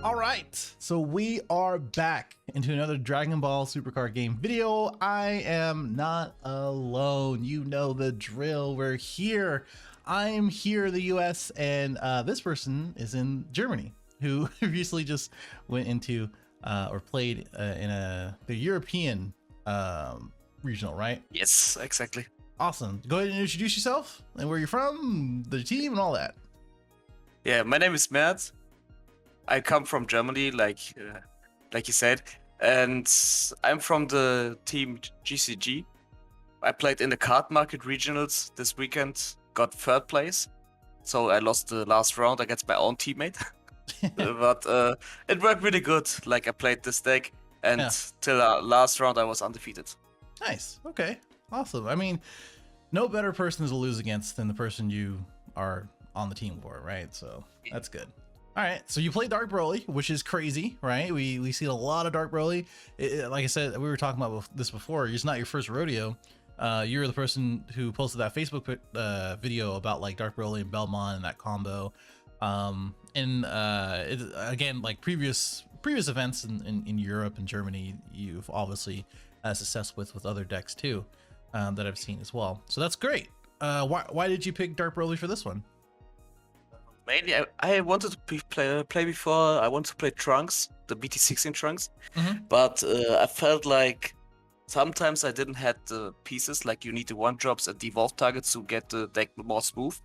All right, so we are back into another Dragon Ball Supercard game video. I am not alone. You know the drill. We're here. I'm here in the US, and this person is in Germany, who recently just went into or played in the European regional, right? Yes, exactly. Awesome. Go ahead and introduce yourself and where you're from, the team, and all that. Yeah, my name is Mert. I come from Germany, like you said, and I'm from the team GCG. I played in the card market regionals this weekend, got third place, so I lost the last round against my own teammate. But it worked really good. Like I played this deck, and Yeah. till last round I was undefeated. Nice. Okay. Awesome. I mean, no better person to lose against than the person you are on the team for, right? So that's good. All right. So you play Dark Broly, which is crazy, right? We see a lot of Dark Broly. Like I said, we were talking about this before. It's not your first rodeo. You're the person who posted that Facebook video about like Dark Broly and Belmont and that combo. Again, like previous events in Europe and Germany, you've obviously had success with other decks too, that I've seen as well. So that's great. Why did you pick Dark Broly for this one? Mainly, I wanted to play before. I wanted to play Trunks, the BT16 Trunks, but I felt like sometimes I didn't have the pieces. Like you need the one drops and the evolve targets to get the deck more smooth.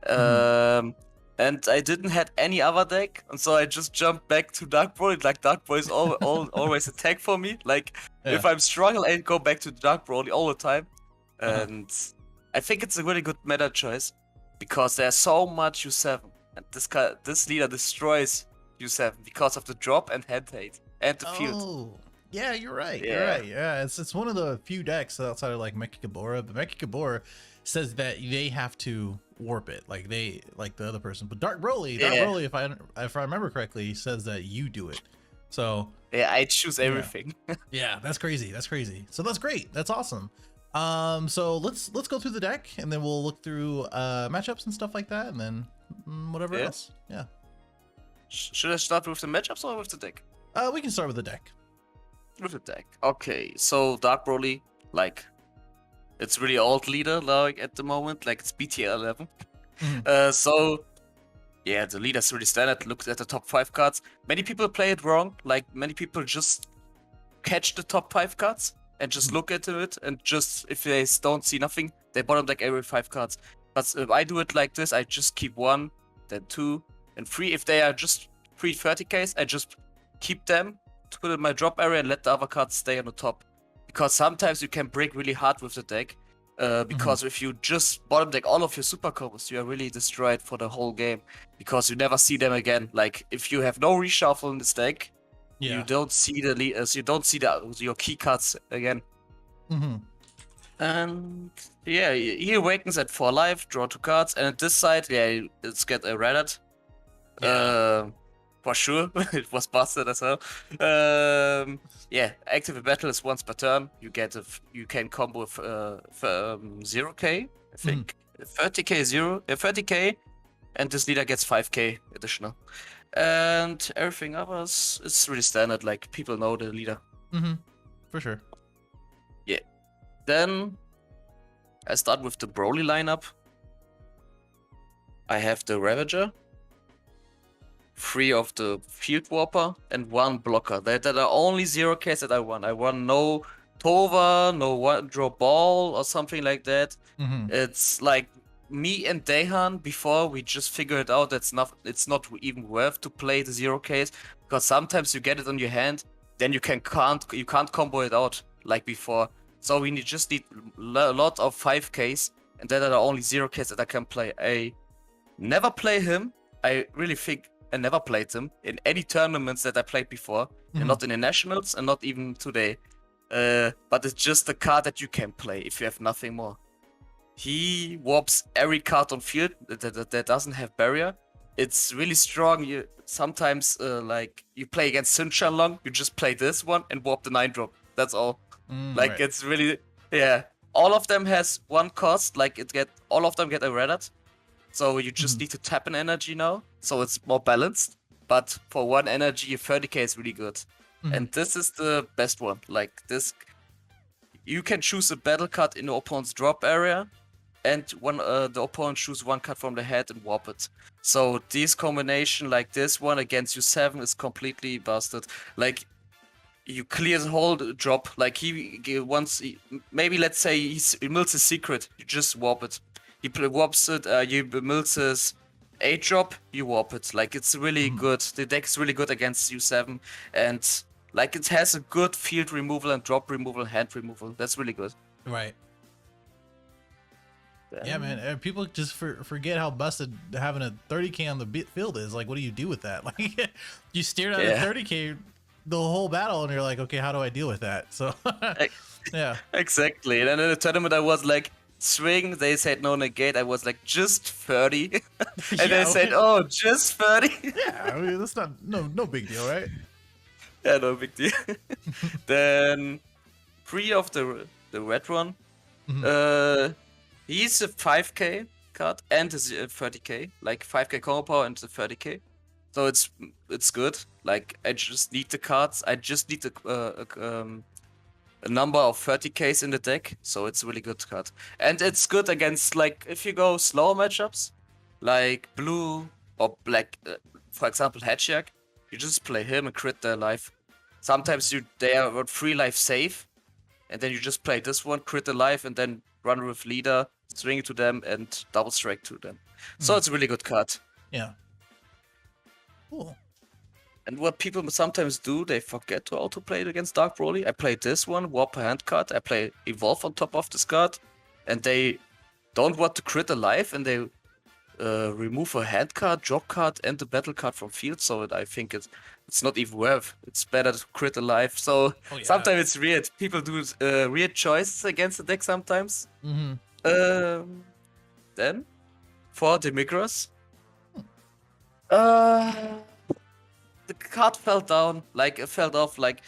And I didn't have any other deck, and so I just jumped back to Dark Broly. Like Dark Broly is always attack for me. Like if I'm struggling, I go back to Dark Broly all the time, and I think it's a really good meta choice because there's so much U7. And this leader destroys U7 because of the drop and hand hate and the field. Oh, yeah, you're right. Yeah. You're right. Yeah, it's one of the few decks outside of like Mechikabura, but Mechikabura says that they have to warp it, like the other person. But Dark Broly, if I remember correctly, says that you do it. So yeah, I choose everything. Yeah, that's crazy. That's crazy. So that's great. That's awesome. So let's go through the deck, and then we'll look through matchups and stuff like that, and then whatever else. Yeah. Should I start with the matchups or with the deck? We can start with the deck. With the deck. Okay, so Dark Broly, like, it's really old leader, like, at the moment. Like, it's BT 11. So, yeah, the leader's really standard. Look at the top 5 cards. Many people play it wrong. Like, many people just catch the top 5 cards and just look into it, and just, if they don't see nothing, they bottom deck every 5 cards. But if I do it like this, I just keep 1, then 2, and 3. If they are just 3 30Ks, I just keep them to put in my drop area and let the other cards stay on the top. Because sometimes you can break really hard with the deck. Because if you just bottom deck all of your super combos, you are really destroyed for the whole game. Because you never see them again. Like, if you have no reshuffle in this deck, you don't see your key cards again. And yeah, he awakens at 4 life, draw 2 cards, and at this side, yeah, let's get a Reddit. For sure, it was busted as well. Yeah, active battle is once per turn. You can combo with 0k, I think, 30k, and this leader gets 5k additional. And everything others is really standard. Like people know the leader. For sure. Yeah. Then I start with the Broly lineup. I have the Ravager, 3 of the Field Warper, and 1 blocker. That are only 0Ks that I won. I won no Tova, no one draw ball or something like that. It's like me and Dehan before we just figured out that it's not even worth to play the 0Ks, because sometimes you get it on your hand, then you can't combo it out like before. So we just need a lot of 5Ks, and then there are only 0Ks that I can play. I never play him. I really think I never played him in any tournaments that I played before, and not in the nationals, and not even today. But it's just a card that you can play if you have nothing more. He warps every card on field that doesn't have barrier. It's really strong. You sometimes like you play against Sun Shanlong, you just play this one and warp the 9-drop. That's all. Like it's really, yeah. All of them has 1 cost. Like all of them get a Reddit. So you just need to tap an energy now, so it's more balanced. but for 1 energy, a 30k is really good. Mhm. And this is the best one. Like this, you can choose a battle card in the opponent's drop area, and when the opponent choose 1 card from the head and warp it. So this combination, like this one against U7, is completely busted. Like you clear the whole drop. Like maybe let's say he mills his secret, you just warp it. He warps it. You mills his 8 drop, you warp it. Like it's really good. The deck is really good against U7, and like it has a good field removal and drop removal, hand removal. That's really good. Right. Yeah, man. People just forget how busted having a 30k on the field is. Like, what do you do with that? Like, you steered out a 30k the whole battle, and you're like, okay, how do I deal with that? So, yeah, exactly. And then in the tournament, I was like, swing. They said no negate. I was like, just 30, and they said, oh, just 30. Yeah, I mean, that's no big deal, right? Yeah, no big deal. Then 3 of the red one. He's a 5k card and is a 30k, like 5k combo power and a 30k. So it's good. Like I just need the cards. I just need a number of 30ks in the deck, so it's a really good card. And it's good against, like, if you go slower matchups, like blue or black, for example, Hedgehog, you just play him and crit their life. Sometimes they are at 3 life safe, and then you just play this one, crit the life, and then run with leader, swing it to them, and double strike to them. So it's a really good card. Yeah. Cool. And what people sometimes do, they forget to auto play it against Dark Broly. I play this one, warp a hand card. I play Evolve on top of this card, and they don't want to crit a life, and they remove a hand card, drop card, and the battle card from field. So I think it's not even worth. It's better to crit a life. So sometimes it's weird. People do weird choices against the deck sometimes. Then for Demigras, the card fell down, like it fell off. Like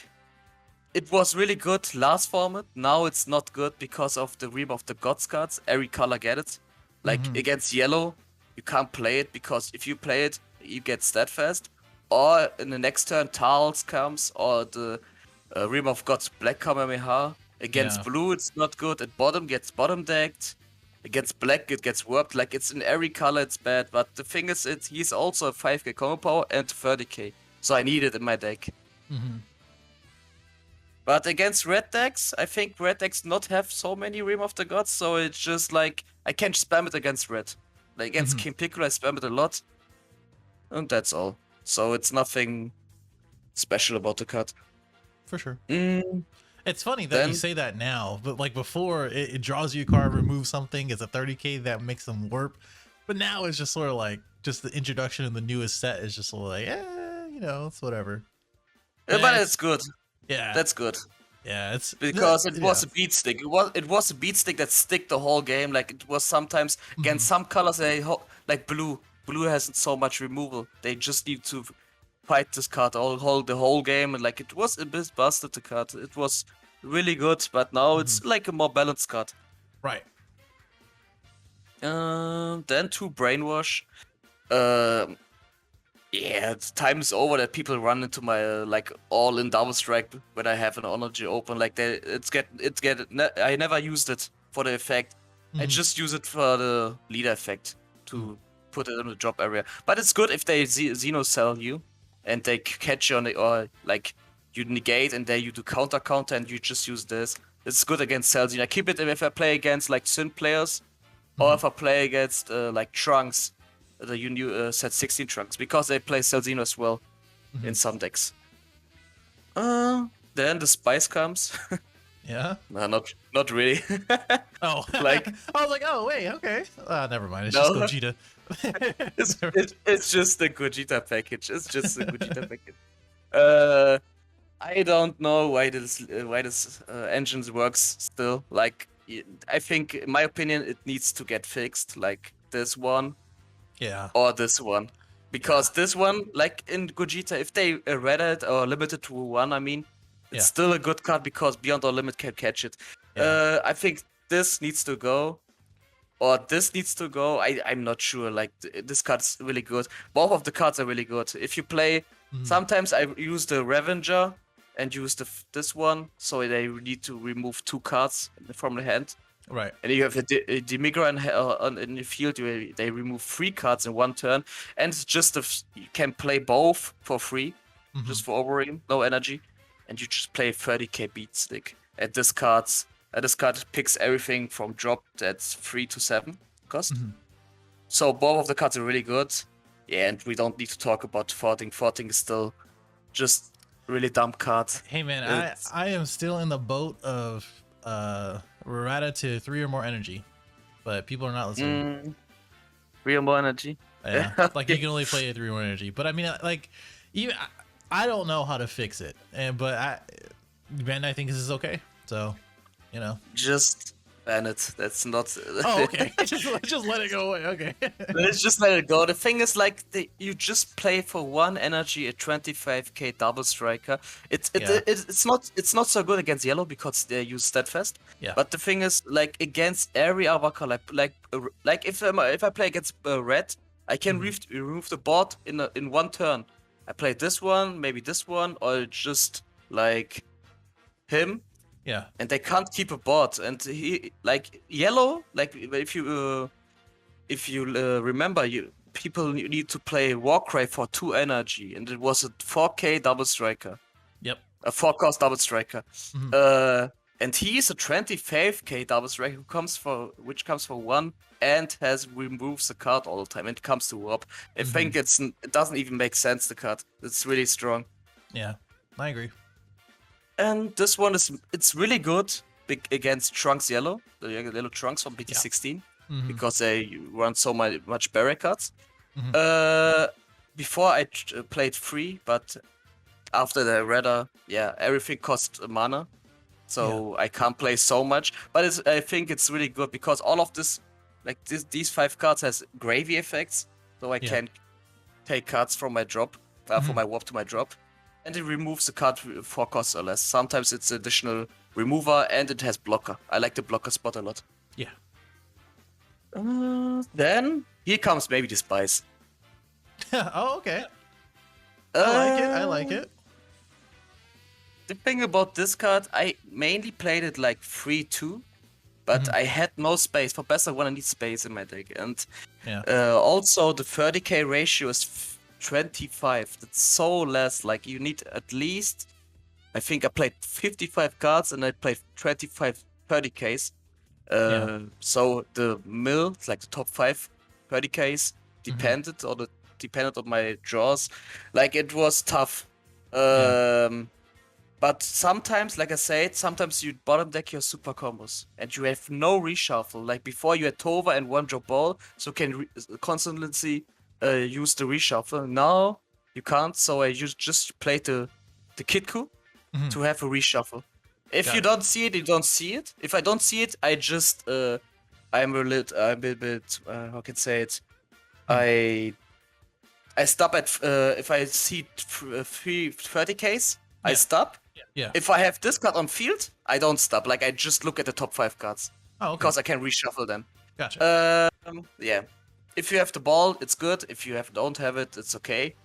it was really good last format. Now it's not good because of the Realm of the Gods cards. Every color get it. Like against yellow, you can't play it because if you play it, you get steadfast. Or in the next turn, Tarls comes, or the Realm of Gods Black Kamehameha. Against blue, it's not good. At bottom, gets bottom decked. Against black, it gets warped. Like it's in every color, it's bad. But the thing is, he's also a 5k combo power and 30k. So I need it in my deck. But against red decks, I think red decks not have so many Realm of the Gods, so it's just like I can't spam it against red. Like against King Piccolo, I spam it a lot, and that's all. So it's nothing special about the card. For sure. It's funny that you say that now, but like before, it draws you a card, removes something, it's a 30k that makes them warp. But now it's just sort of like just the introduction of the newest set is just sort of like, you know, it's whatever. But it's good. Yeah, that's good. Yeah, it's because it was a beat stick. It was a beat stick that stick the whole game. Like it was sometimes against some colors like blue. Blue hasn't so much removal. They just need to fight this card the whole game, and like it was a bit busted the card. It was really good, but now it's like a more balanced card. Right. Then 2 brainwash. Yeah, time is over that people run into my like all in double strike when I have an energy open. Like I never used it for the effect. I just use it for the leader effect to put it in the drop area. But it's good if they Xeno cell you and they catch you on it, or like you negate and then you do counter and you just use this. It's good against Cell Xeno. I keep it if I play against like Synth players, or if I play against like Trunks. The new set 16 Trunks, because they play Cell Xeno as well in some decks. Then the Spice comes. Yeah? No, not really. Oh, like I was like, oh wait, okay. Never mind. It's just Gogeta. it's just the Gogeta package. It's just the Gogeta package. I don't know why this engine works still. Like, I think, in my opinion, it needs to get fixed. Like this one. Yeah. Or this one. Because this one, like in Gogeta, if they read it or limited to 1, I mean, it's still a good card because Beyond Our Limit can catch it. I think this needs to go. or this needs to go. I'm not sure. Like this card's really good. Both of the cards are really good. If you play, sometimes I use the Revenger and use this one, so they need to remove 2 cards from the hand. Right. And you have a Demigra in the field. They remove 3 cards in 1 turn, and it's just you can play both for free, just for Overeem, no energy, and you just play 30k beat stick. And this card picks everything from drop that's 3 to 7 cost. So both of the cards are really good. Yeah, and we don't need to talk about Forting. Forting is still just really dumb card. Hey man, I am still in the boat of Rata to 3 or more energy, but people are not listening. 3 or more energy. Yeah, like you can only play a 3 or more energy. But I mean, like, even I don't know how to fix it, Ben, I think this is okay. So, you know, just ban it. That's not. Oh, okay. just let it go away. Okay. Let's just let it go. The thing is, like, you just play for 1 energy a 25k double striker. It's not so good against yellow because they use steadfast. Yeah. But the thing is, like, against every other color, like if I play against red, I can remove the board in 1 turn. I play this one, maybe this one, or just like him. Yeah. And they can't keep a board. And he like yellow. Like if you remember, people need to play Warcry for 2 energy, and it was a 4k double striker. Yep. A 4-cost double striker. And he is a 25k double striker which comes for 1 and removes the card all the time. And it comes to warp. I think it doesn't even make sense. The card. It's really strong. Yeah, I agree. And this one it's really good against Trunks Yellow, the yellow Trunks from BT16, because they run so much barrier cards. Before I played free, but after the Redder, everything costs mana, so I can't play so much. But I think it's really good because all of this, like these 5 cards has gravy effects, so I can take cards from my drop, from my warp to my drop. And it removes the card 4 costs or less. Sometimes it's additional remover, and it has blocker. I like the blocker spot a lot. Yeah. Then here comes maybe the spice. Oh, okay. I like it. The thing about this card, I mainly played it like 3-2, but I had no space. For best, I want to need space in my deck, and also the 30k ratio is 25. That's so less. Like you need at least, I think I played 55 cards and I played 25 30ks. So the like the top 5 30ks depended on my draws. Like it was tough. But sometimes, like I said, sometimes you bottom deck your super combos and you have no reshuffle. Like before you had Tova and 1-drop ball, so can constantly use the reshuffle. Now you can't, so I just play the Kitku to have a reshuffle. If you don't see it, you don't see it. If I don't see it, I just I'm a bit how can I say it? I stop at if I see 30ks, I stop. Yeah. If I have this card on field, I don't stop. Like I just look at the top 5 cards. Oh, okay. Because I can reshuffle them. Gotcha. Yeah. If you have the ball, it's good. If you don't have it, it's okay.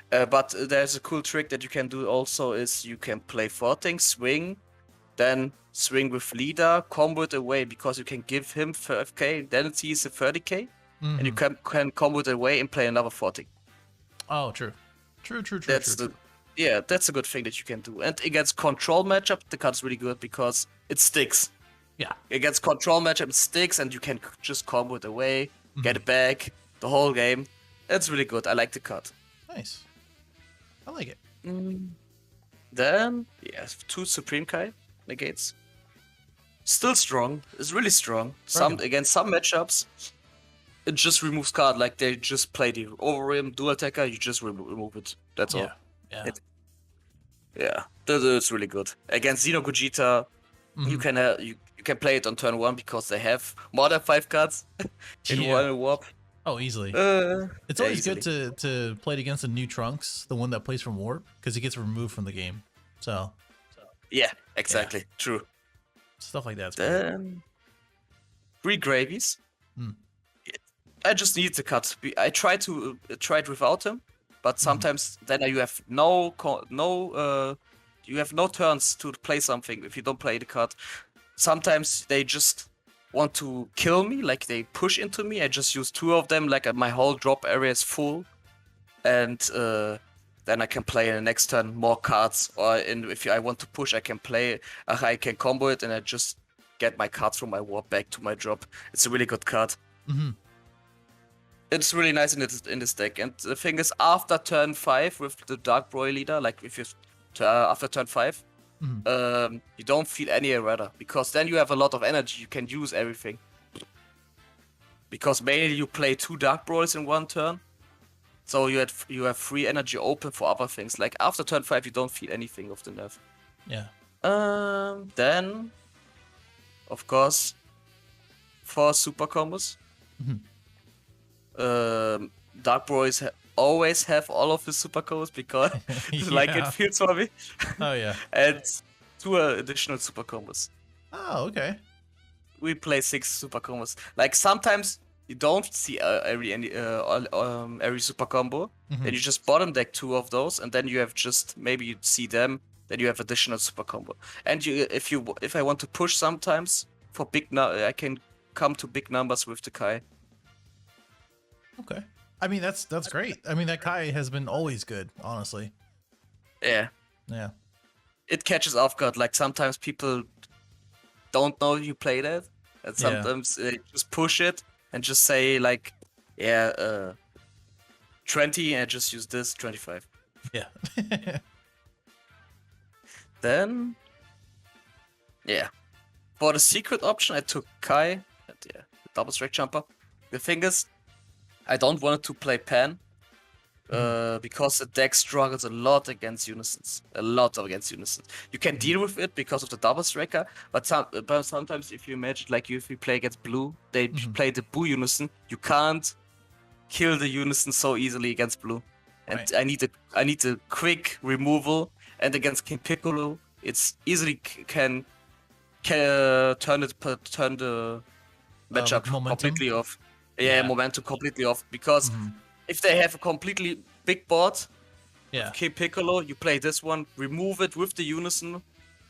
But there's a cool trick that you can do also is you can play Forting, swing, then swing with leader, combo it away because you can give him 5k, then it sees a 30k, and you can combo it away and play another Forting. Oh, true. True. That's a good thing that you can do. And against control matchup, the card's really good because it sticks. Yeah. Against control matchup, it sticks, and you can just combo it away, get it back, the whole game. It's really good. I like the card. Nice. I like it. Then, 2 Supreme Kai negates. Still strong. It's really strong. Against some matchups, it just removes card. Like they just play the Overeem dual attacker, you just remove it. That's all. Yeah. That's really good. Against Xeno Gogeta, you can play it on turn 1 because they have more than 5 cards in one warp. Oh, easily. It's always good to play it against the new Trunks, the one that plays from warp, because it gets removed from the game. So. Yeah, exactly. True. Stuff like that. Then 3 gravies. Hmm. I just need the cut. I try it without him, but sometimes then you have you have no turns to play something if you don't play the cut. Sometimes they just want to kill me, like they push into me. I just use 2 of them, like my whole drop area is full, and then I can play in the next turn more cards. Or if I want to push, I can combo it, and I just get my cards from my warp back to my drop. It's a really good card. Mm-hmm. It's really nice in this deck. And the thing is, after turn 5 with the Dark Broil leader, like if you after turn 5, you don't feel any errata, because then you have a lot of energy. You can use everything. Because mainly you play 2 Dark Broils in one turn, so you have free energy open for other things. Like after turn 5, you don't feel anything of the nerf. Yeah. Then, of course, 4 super combos. Dark Broils always have all of the super combos because like it feels for me. Oh yeah. And 2 additional super combos. Oh, okay. We play 6 super combos. Like sometimes you don't see every super combo. Then you just bottom deck 2 of those, and then you have just maybe you see them. Then you have additional super combo. And if I want to push sometimes for I can come to big numbers with the Kai. Okay. I mean that's great. I mean that Kai has been always good, honestly. Yeah. Yeah. It catches off guard. Like sometimes people don't know you play that, and sometimes they just push it and just say like, 20, and just use this 25. Yeah. Then, for the secret option, I took Kai, and the double strike jumper. The thing is, I don't want to play Pan, because the deck struggles a lot against Unisons. You can deal with it because of the double striker, but sometimes if you imagine, like if you play against blue, they play the blue Unison. You can't kill the Unison so easily against blue, and right. I need a quick removal. And against King Piccolo, it's easily can turn the matchup completely off. Yeah, momentum completely off, because if they have a completely big board, King Piccolo, you play this one, remove it with the Unison,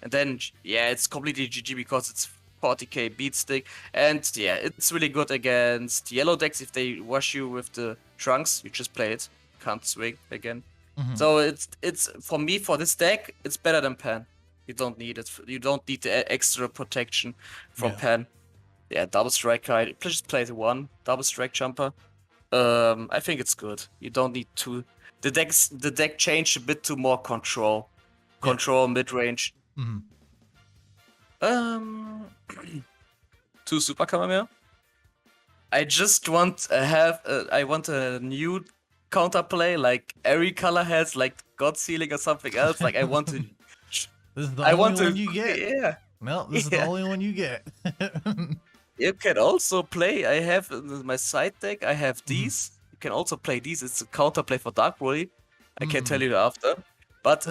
and then it's completely GG because it's 40k beat stick, and it's really good against yellow decks. If they wash you with the Trunks, you just play it, can't swing again. So it's for me, for this deck, it's better than Pan. You don't need it. You don't need the extra protection from Pan. Yeah, double strike guy. Just play the 1 double strike jumper. I think it's good. You don't need to. The deck changed a bit to more control, mid range. 2 super Kamehameha. I just want I want a new counterplay, like every color has like God Sealing or something else. Like I want to. This is the only one you get. Yeah. No, this is the only one you get. You can also play. I have my side deck. I have these. You can also play these. It's a counterplay for Dark Broly. I can tell you after. But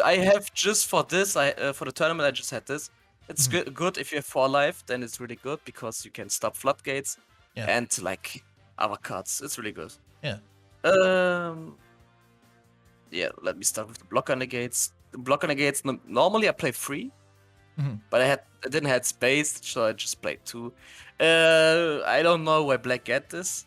I have just for this. For the tournament, I just had this. It's good if you have 4 life. Then it's really good because you can stop floodgates and like other cards. It's really good. Yeah. Let me start with the blocker negates. The blocker negates, normally I play 3, but I didn't have space, so I just played 2. I don't know where Black get this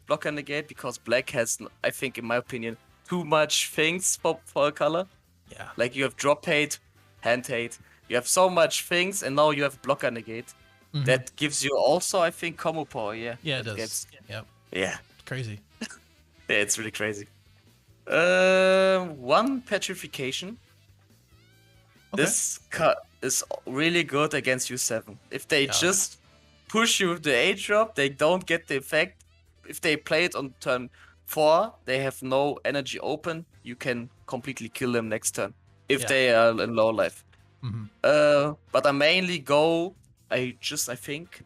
blocker negate, because Black has, I think, in my opinion, too much things for a color. Yeah. Like you have drop hate, hand hate, you have so much things, and now you have blocker negate. That gives you also, I think, combo power. Yeah. Yeah, it does. Yep. Yeah. It's crazy. Yeah, it's really crazy. 1 petrification. Okay. This cut is really good against U7. If they just push you with the A drop, they don't get the effect. If they play it on turn 4, they have no energy open. You can completely kill them next turn if they are in low life. But I mainly I think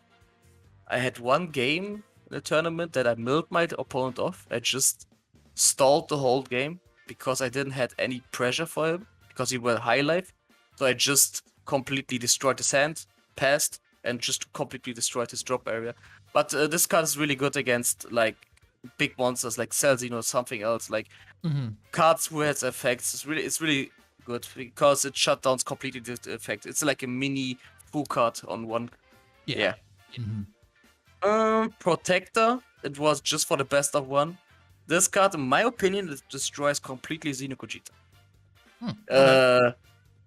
I had 1 game in the tournament that I milled my opponent off. I just stalled the whole game because I didn't have any pressure for him because he was high life. So I just completely destroyed his hand, passed, and just completely destroyed his drop area. But this card is really good against like big monsters like Celzine or something else. Like cards who has effects. It's really good because it shut down completely the effect. It's like a mini full card on one. Yeah. Protector. It was just for the best of one. This card, in my opinion, it destroys completely Xenogogeta. Okay.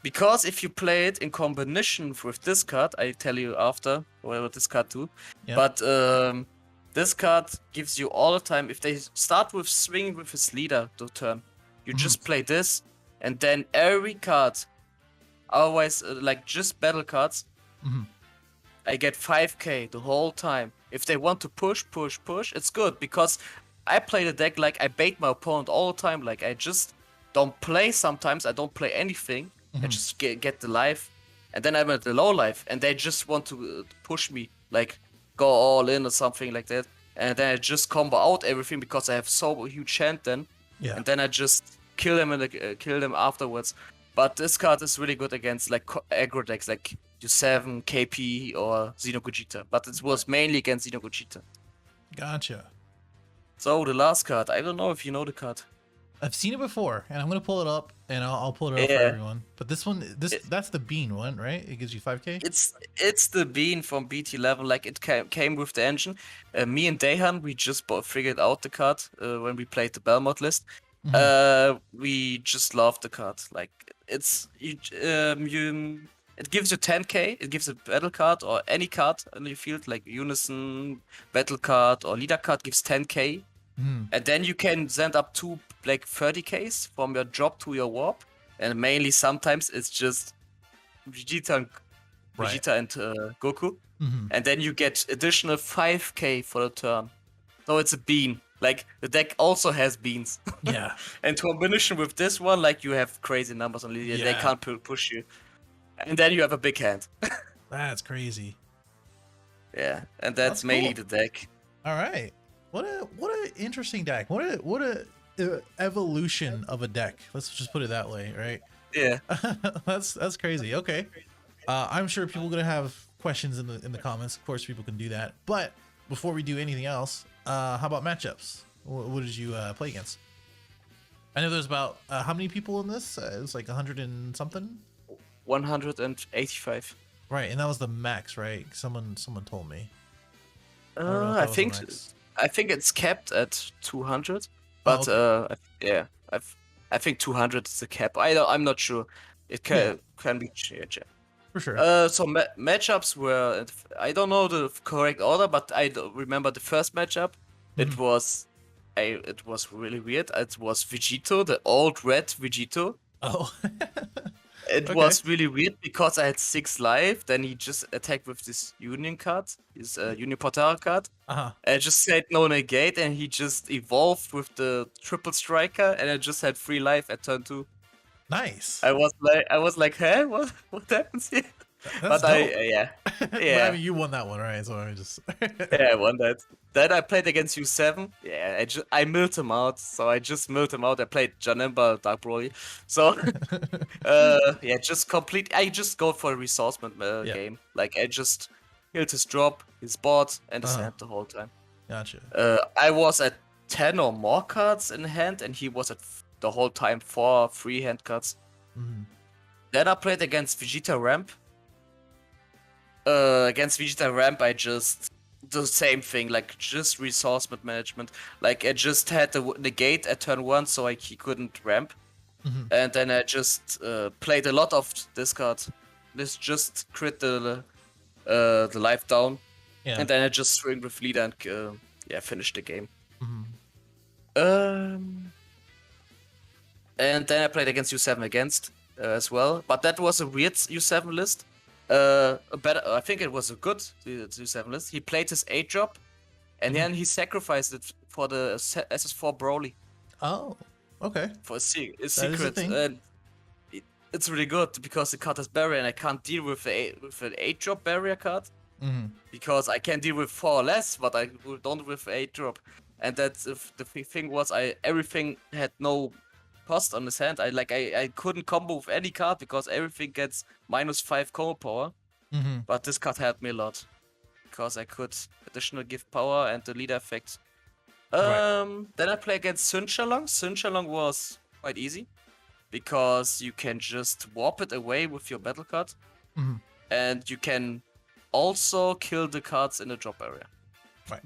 Because if you play it in combination with this card, I tell you after what this card do. Yep. But this card gives you all the time. If they start with swinging with his leader to turn, you just play this, and then every card, otherwise like just battle cards, I get 5k the whole time. If they want to push, it's good because I play the deck like I bait my opponent all the time. Like I just don't play sometimes. I don't play anything. I just get the life, and then I'm at the low life, and they just want to push me, like go all in or something like that, and then I just combo out everything because I have so huge hand then, and then I just kill them and kill them afterwards. But this card is really good against like aggro decks like U7, KP, or Xenogogeta, but it was mainly against Xenogogeta. Gotcha. So the last card, I don't know if you know the card. I've seen it before, and I'm gonna pull it up, and I'll pull it up for everyone. But this one, that's the bean one, right? It gives you 5k. It's the bean from BT11. Like it came with the engine. Me and Dahan, we just figured out the card when we played the Belmont list. We just love the card. Like it gives you 10k. It gives a battle card or any card in your field, like Unison, battle card or leader card gives 10k. And then you can send up to like 30ks from your drop to your warp, and mainly sometimes it's just Vegeta and Goku, and then you get additional 5k for the turn. So it's a bean. Like the deck also has beans. Yeah. And combination with this one, like you have crazy numbers on Lydia. They can't push you, and then you have a big hand. That's crazy. Yeah, and that's mainly cool. the deck. All right. What a interesting deck. What a evolution of a deck. Let's just put it that way, right? Yeah. that's crazy. Okay. I'm sure people are gonna have questions in the comments. Of course, people can do that. But before we do anything else, how about matchups? What did you play against? I know there's about how many people in this? It's like 100 and something. 185. Right, and that was the max, right? Someone told me. I think it's capped at 200, but I think 200 is the cap. I'm not sure. It can be changed. For sure. So matchups were, I don't know the correct order, but I remember the first matchup. It was really weird. It was Vegito, the old red Vegito. Oh. It was really weird because I had 6 life. Then he just attacked with this Union card, his Union Portara card. I just said no negate, and he just evolved with the triple striker, and I just had 3 life at turn 2. Nice. I was like, huh? What happens here? That's but dope. yeah. But, I mean, you won that one, right? So I just yeah, I won that. Then I played against U7. Yeah, I milled him out. So I just milled him out. I played Janemba Dark Broly. So yeah, I just go for a resourcement game. Like I just killed his drop, his board, and his hand the whole time. Gotcha. I was at 10 or more cards in hand, and he was at the whole time 4 free hand cards. Then I played against Vegeta Ramp. Against Vegeta Ramp, I just the same thing, like just resourcement management. Like I just had the negate at turn 1, so he couldn't ramp, and then I just played a lot of this card. This just crit the life down, and then I just swing with leader and finish the game. And then I played against U7 as well, but that was a weird U7 list. I think it was a good U7 list. He played his 8 drop, and then he sacrificed it for the SS4 Broly. Oh, okay. For a secret. And it's really good because the card has barrier, and I can't deal with an 8 drop barrier card. Because I can deal with 4 or less, but I don't with 8 drop. And that's the thing was everything had no cost on his hand. I couldn't combo with any card because everything gets -5 combo power. But this card helped me a lot. because I could additional give power and the leader effect. Right. Then I play against Sunchalong. Sunchalong was quite easy because you can just warp it away with your battle card, Mhm. and you can also kill the cards in the drop area. Right.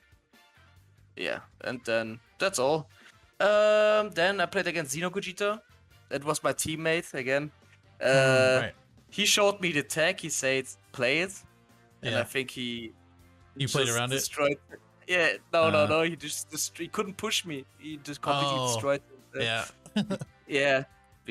Yeah, and then that's all. Then I played against Xeno Gogeta. That was my teammate again. Right. He showed me the tag. He said, "Play it," and I Yeah. think he You played just around it? destroyed. Yeah, no, Uh, no. He just he couldn't push me. He just completely Oh, destroyed. yeah. Yeah.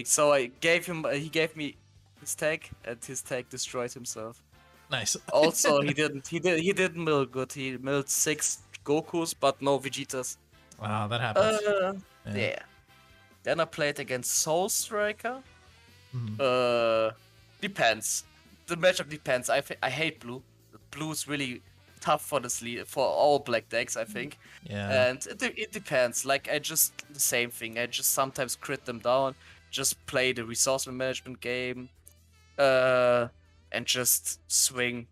So I gave him. He gave me his tag, and his tag destroyed himself. Nice. Also, he didn't mill good. He milled 6 Gokus, but no Vegetas. Wow, that happens. Yeah. Yeah. Then I played against Soul Striker. Mhm. Depends. The matchup depends. I hate blue. Blue is really tough for for all black decks, I think. Yeah. And it depends. Like I just the same thing. I just sometimes crit them down. Just play the resource management game. And just swing.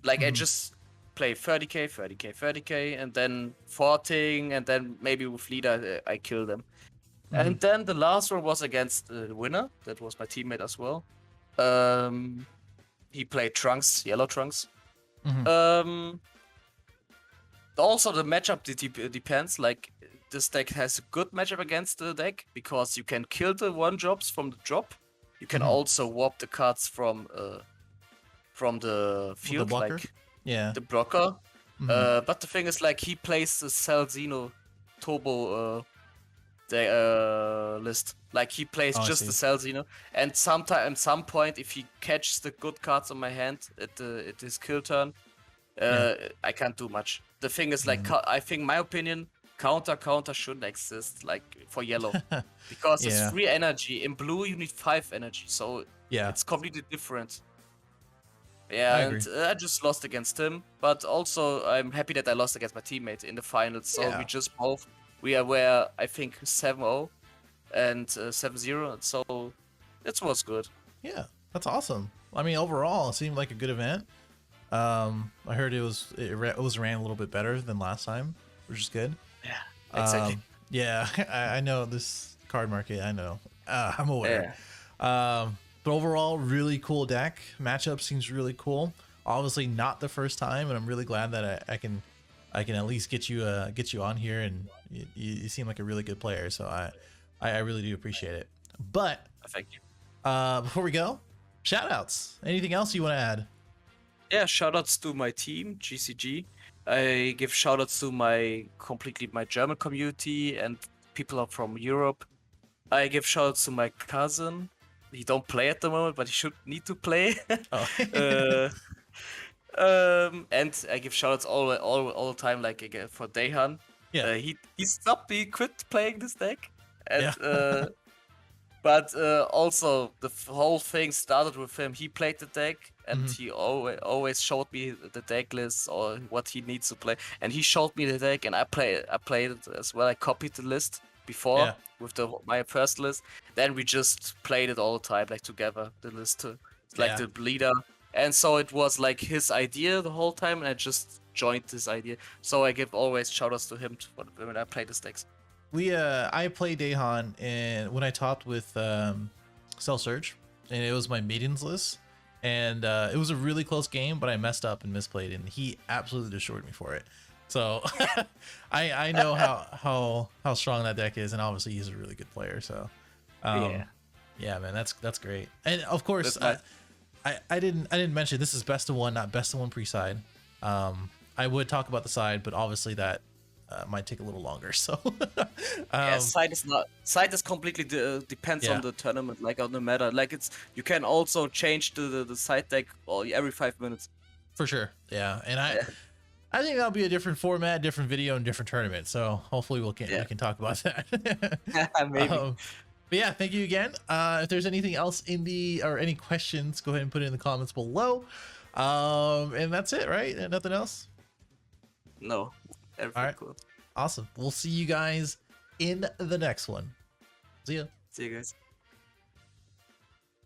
Like I Mhm. just play 30k, 30k, 30k, and then 14, and then maybe with leader I kill them. Mhm. And then the last one was against the winner. That was my teammate as well. He played Trunks, Yellow Trunks. Mhm. Also, the matchup depends. Like this deck has a good matchup against the deck because you can kill the 1-drops from the drop. You can Mhm. also warp the cards from the With the field, blocker? like Yeah. the blocker. Mhm. But the thing is, like he plays the Cell Xeno Turbo list. Like he plays Oh, I just the see. cells, and sometime at some point, if he catches the good cards on my hand at his kill turn, Yeah. I can't do much. The thing is, like, Mhm. I think my opinion, counter shouldn't exist, like for yellow, because it's Yeah. 3 energy. In blue, you need 5 energy, so Yeah. it's completely different. I Yeah, and agree. I just lost against him, but also I'm happy that I lost against my teammate in the finals. So Yeah. we just both were I think 7-0 and 7-0, and so it was good. Yeah. That's awesome. I mean, overall, it seemed like a good event. I heard it was ran a little bit better than last time, which is good. Yeah, exactly. Yeah, I know this card market. I know. I'm aware. Yeah, But overall, really cool deck. Matchup seems really cool. Obviously, not the first time, and I'm really glad that I can at least get you on here, and you seem like a really good player. So I really do appreciate it. But thank you. before we go, shout outs. Anything else you want to add? Yeah, shoutouts to my team, GCG. I give shoutouts to my German community and people are from Europe. I give shoutouts to my cousin. He don't play at the moment, but he should need to play. Oh, uh, and I give shoutouts all the time, like again, for Dehan. yeah, He stopped, he quit playing this deck, and yeah. but also the whole thing started with him. He played the deck, and Mhm. he always showed me the deck list or what he needs to play. And he showed me the deck, and I played it as well. I copied the list before Yeah, with my first list. Then we just played it all the time, like together. The list, like yeah. the leader, and so it was like his idea the whole time, and I just joined this idea. So I give always shoutouts to him when I play the decks. I played Dahan and when I topped with Cell Surge, and it was my maidens list, and it was a really close game, but I messed up and misplayed, and he absolutely destroyed me for it. So I know how strong that deck is, and obviously he's a really good player. So Yeah, yeah, man, that's great. And of course, that's nice. I didn't mention this is best of one, not best of one pre-side. I would talk about the side, but obviously that might take a little longer. So Yeah, side is completely depends on yeah, the tournament, like on the meta. Like you can also change the side deck every 5 minutes. for sure. Yeah, and Yeah, I think that'll be a different format, different video, and different tournament. So hopefully we yeah, can talk about that. maybe. But yeah, thank you again. If there's anything else or any questions, go ahead and put it in the comments below. And that's it, right? And nothing else. No, All everything right, cool. awesome. We'll see you guys in the next one. See ya. See you guys.